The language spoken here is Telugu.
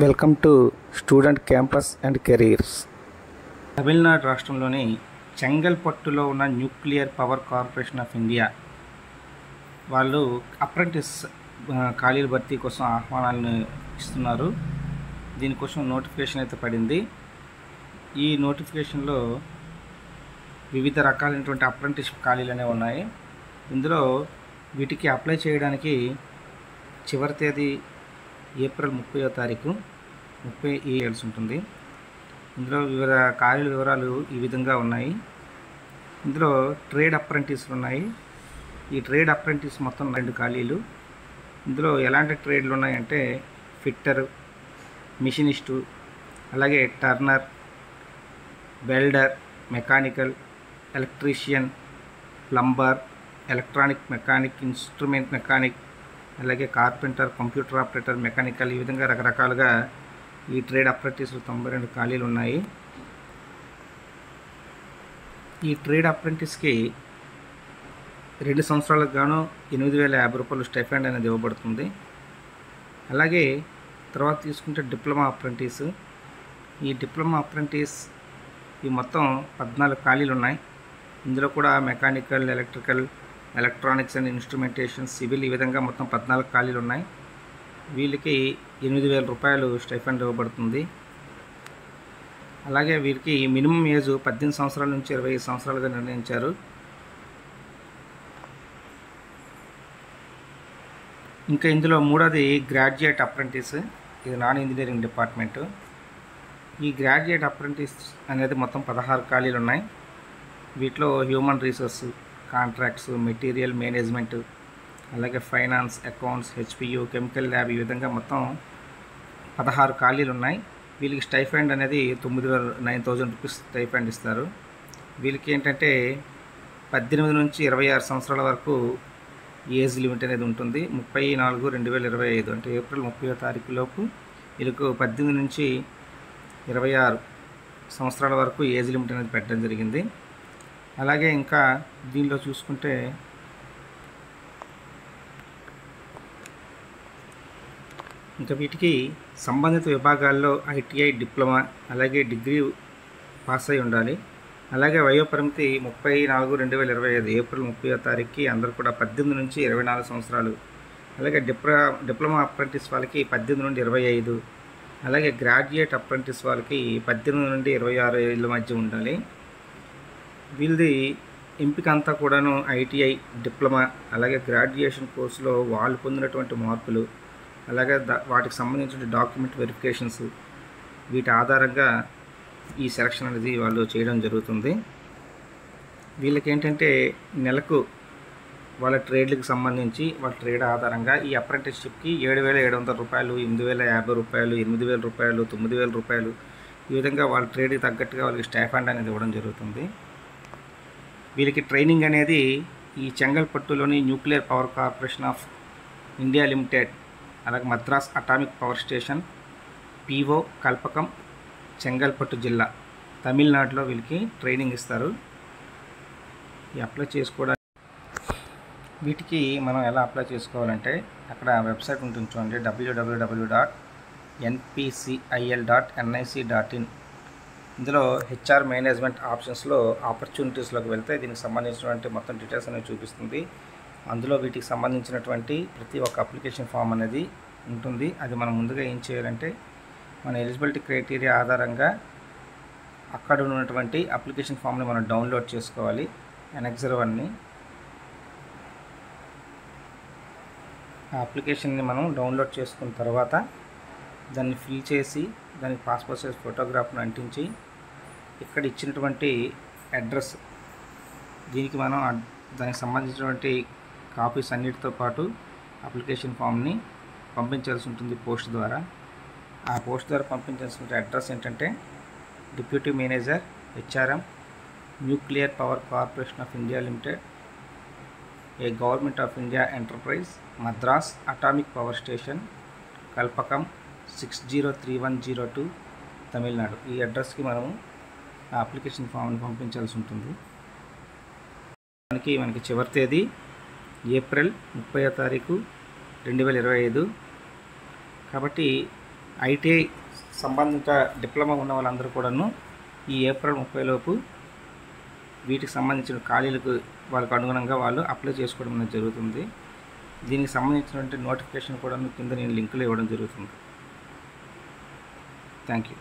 Welcome to student campus and careers. Tamil Nadu రాష్ట్రంలోని చెంగల్పట్టులో ఉన్న nuclear power corporation of India వాళ్ళు అప్రెంటిస్ ఖాళీల భర్తీ కోసం ఆహ్వానాలను ఇస్తున్నారు. దీనికోసం నోటిఫికేషన్ అయితే పడింది. ఈ నోటిఫికేషన్లో వివిధ రకాలైనటువంటి అప్రెంటిస్షిప్ ఖాళీలు అనేవి ఉన్నాయి. ఇందులో వీటికి అప్లై చేయడానికి చివరి తేదీ ఏప్రిల్ 30వ తారీఖు 30 ఇయర్స్ ఉంటుంది. ఇందులో వివిధ ఖాళీల వివరాలు ఈ విధంగా ఉన్నాయి. ఇందులో ట్రేడ్ అప్రెంటిస్లు ఉన్నాయి. ఈ ట్రేడ్ అప్రెంటిస్ మొత్తం 2 ఖాళీలు. ఇందులో ఎలాంటి ట్రేడ్లు ఉన్నాయంటే ఫిట్టరు, మిషనిస్టు, అలాగే Turner, welder, mechanical, electrician, plumber, electronic mechanic, instrument mechanic, అలాగే కార్పెంటర్, కంప్యూటర్ ఆపరేటర్, మెకానికల్, ఈ విధంగా రకరకాలుగా ఈ ట్రేడ్ అప్రెంటిస్లు 92 ఖాళీలు ఉన్నాయి. ఈ ట్రేడ్ అప్రెంటిస్కి 2 సంవత్సరాలకు గాను 8,050 రూపాయలు స్టైఫండ్ అనేది ఇవ్వబడుతుంది. అలాగే తర్వాత తీసుకుంటే డిప్లొమా అప్రెంటిస్. ఈ డిప్లొమా అప్రెంటిస్ ఈ మొత్తం 14 ఖాళీలు ఉన్నాయి. ఇందులో కూడా mechanical, electrical, electronics and instrumentation, civil, ఈ విధంగా మొత్తం 14 ఖాళీలు ఉన్నాయి. వీళ్ళకి 8,000 రూపాయలు స్టైఫండ్ ఇవ్వబడుతుంది. అలాగే వీరికి మినిమం ఏజ్ 18 సంవత్సరాల నుంచి 25 సంవత్సరాలుగా నిర్ణయించారు. ఇంకా ఇందులో మూడోది గ్రాడ్యుయేట్ అప్రెంటిస్. ఇది నాన్ ఇంజనీరింగ్ డిపార్ట్మెంటు. ఈ గ్రాడ్యుయేట్ అప్రెంటిస్ అనేది మొత్తం 16 ఖాళీలు ఉన్నాయి. వీటిలో human resource, contracts, material management, అలాగే ఫైనాన్స్, అకౌంట్స్, హెచ్పియు, కెమికల్ ల్యాబ్, ఈ విధంగా మొత్తం 16 ఖాళీలు ఉన్నాయి. వీళ్ళకి స్టైఫండ్ అనేది 9,000 రూపీస్ స్టైఫండ్ ఇస్తారు. వీళ్ళకి ఏంటంటే 18 నుంచి 26 సంవత్సరాల వరకు ఏజ్ లిమిట్ అనేది ఉంటుంది. 30/4/2025 అంటే ఏప్రిల్ 30వ తారీఖు లోపు వీళ్ళకు 18 నుంచి 26 సంవత్సరాల వరకు ఏజ్ లిమిట్ అనేది పెట్టడం జరిగింది. అలాగే ఇంకా దీనిలో చూసుకుంటే ఇంకా వీటికి సంబంధిత విభాగాల్లో ఐటీఐ, డిప్లొమా, అలాగే డిగ్రీ పాస్ అయి ఉండాలి. అలాగే వయోపరిమితి 30/4/2025 ఏప్రిల్ 30వ తారీఖుకి అందరూ కూడా 18 నుంచి 24 సంవత్సరాలు. అలాగే డిప్లొమా అప్రెంటిస్ వాళ్ళకి 18 నుండి 25. అలాగే గ్రాడ్యుయేట్ అప్రెంటిస్ వాళ్ళకి 18 నుండి 26 ఏళ్ళ మధ్య ఉండాలి. వీళ్ళది ఎంపిక అంతా కూడాను ఐటీఐ, డిప్లొమా, అలాగే గ్రాడ్యుయేషన్ కోర్సులో వాళ్ళు పొందినటువంటి మార్కులు, అలాగే వాటికి సంబంధించిన డాక్యుమెంట్ వెరిఫికేషన్స్, వీటి ఆధారంగా ఈ సెలక్షన్ అనేది వాళ్ళు చేయడం జరుగుతుంది. వీళ్ళకి ఏంటంటే నెలకు వాళ్ళ ట్రేడ్లకు సంబంధించి వాళ్ళ ట్రేడ్ ఆధారంగా ఈ అప్రెంటిస్షిప్కి 7,700 రూపాయలు, 8,050 రూపాయలు, 8,000 రూపాయలు, 9,000 రూపాయలు, ఈ విధంగా వాళ్ళ ట్రేడ్కి తగ్గట్టుగా వాళ్ళకి స్టైఫండ్ అనేది ఇవ్వడం జరుగుతుంది. వీళ్ళకి ట్రైనింగ్ అనేది ఈ చెంగల్పట్టులోని nuclear power corporation of India limited, అలాగే Madras atomic power station, PO, Kalpakkam, Chengalpattu జిల్లా, తమిళనాడులో వీళ్ళకి ట్రైనింగ్ ఇస్తారు. ఈ అప్లై చేసుకోవడానికి వీటికి మనం ఎలా అప్లై చేసుకోవాలంటే అక్కడ వెబ్సైట్ ఉంటుంది చూడండి, www.npcil.nic.in. ఇందులో హెచ్ఆర్ మేనేజ్మెంట్ ఆప్షన్స్లో ఆపర్చునిటీస్లోకి వెళ్తే దీనికి సంబంధించినటువంటి మొత్తం డీటెయిల్స్ అనేవి చూపిస్తుంది. అందులో వీటికి సంబంధించినటువంటి ప్రతి ఒక్క అప్లికేషన్ ఫామ్ అనేది ఉంటుంది. అది మనం ముందుగా ఏం చేయాలంటే మన ఎలిజిబిలిటీ క్రైటీరియా ఆధారంగా అక్కడ ఉన్నటువంటి అప్లికేషన్ ఫామ్ని మనం డౌన్లోడ్ చేసుకోవాలి. ఎనెక్సర్ 1ని ఆ అప్లికేషన్ని మనం డౌన్లోడ్ చేసుకున్న తర్వాత దాన్ని ఫిల్ చేసి దానికి పాస్పోర్ట్ సైజ్ ఫోటోగ్రాఫ్ను అంటించి ఇక్కడ ఇచ్చినటువంటి అడ్రస్ దీనికి మనం దానికి సంబంధించినటువంటి కాపీస్ అన్నిటితో పాటు అప్లికేషన్ ఫామ్ని పంపించాల్సి ఉంటుంది పోస్ట్ ద్వారా. ఆ పోస్ట్ ద్వారా పంపించాల్సిన అడ్రస్ ఏంటంటే deputy manager, HRM, nuclear power corporation of India limited, A government of India enterprise, Madras atomic power station, Kalpakkam 603102, Tamil Nadu. ఈ అడ్రస్కి మనము ఆ అప్లికేషన్ ఫామ్ని పంపించాల్సి ఉంటుంది. మనకి చివరి తేదీ ఏప్రిల్ 30వ తారీఖు 2025. కాబట్టి ఐటీఐ సంబంధిత డిప్లొమా ఉన్న వాళ్ళందరూ కూడాను ఈ ఏప్రిల్ 30 లోపు వీటికి సంబంధించిన ఖాళీలకు వాళ్ళకు అనుగుణంగా వాళ్ళు అప్లై చేసుకోవడం అనేది జరుగుతుంది. దీనికి సంబంధించినటువంటి నోటిఫికేషన్ కూడా కింద నేను లింకులు ఇవ్వడం జరుగుతుంది. Thank you.